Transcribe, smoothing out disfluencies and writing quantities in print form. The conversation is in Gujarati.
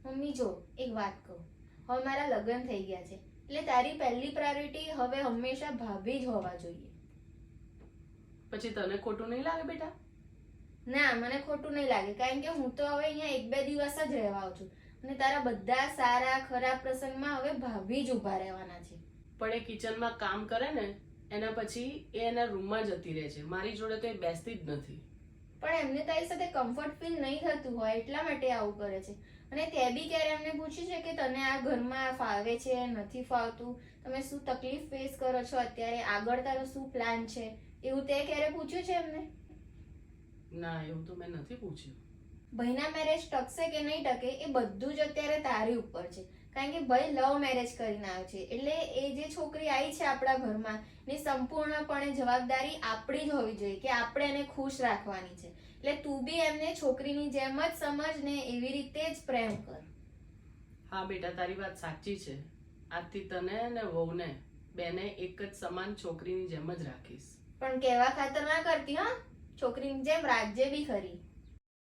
મમ્મી જો એક વાત કહું, હવે મારા લગ્ન થઈ ગયા છે એટલે તારી પહેલી પ્રાયોરિટી હવે હંમેશા ભાભી જ હોવા જોઈએ. પછી તને ખોટું નહીં લાગે બેટા? ના, મને ખોટું નહીં લાગે, કારણ કે હું તો હવે અહીંયા 1-2 દિવસ જ રહેવા આવું છું અને તારા બધા સારા ખરાબ પ્રસંગમાં હવે ભાભી જ ઊભા રહેવાના છે. પણ એ કિચનમાં કામ કરે ને એના પછી એ એના રૂમમાં જતી રહે છે, મારી જોડે તો એ બેસતી જ નથી. પણ એમને તારી સાથે કમ્ફર્ટ ફીલ નહીં થતું હોય એટલા માટે આવું કરે છે. અને તે બી ક્યારે એમને પૂછ્યું છે કે તને આ ઘરમાં ફાવે છે નથી ફાવતું, તમે શું તકલીફ ફેસ કરો છો અત્યારે, આગળ તારો શું પ્લાન છે, એવું તે ક્યારે પૂછ્યું છે એમને? ના, એવું તો મેં નથી પૂછ્યું. ભાઈના મેરેજ ટકશે કે નહીં ટકે એ બધું જ અત્યારે તારી ઉપર છે, કારણ કે ભાઈ લવ મેરેજ કરીને આવ્યો છે એટલે એ જે છોકરી આવી છે આપણા ઘરમાં એની સંપૂર્ણપણે જવાબદારી આપણી જ હોવી જોઈએ કે આપણે એને ખુશ રાખવાની છે. એટલે તું બી એમને છોકરીની જેમ જ સમજ ને એવી રીતે જ પ્રેમ કર. હા બેટા, તારી વાત સાચી છે. આજથી તને અને વહુને બેને એક જ સમાન છોકરીની જેમ જ રાખીશ. પણ કહેવા ખાતર ના કરતી, હા, છોકરીની જેમ રાજ્ય બી ખરી.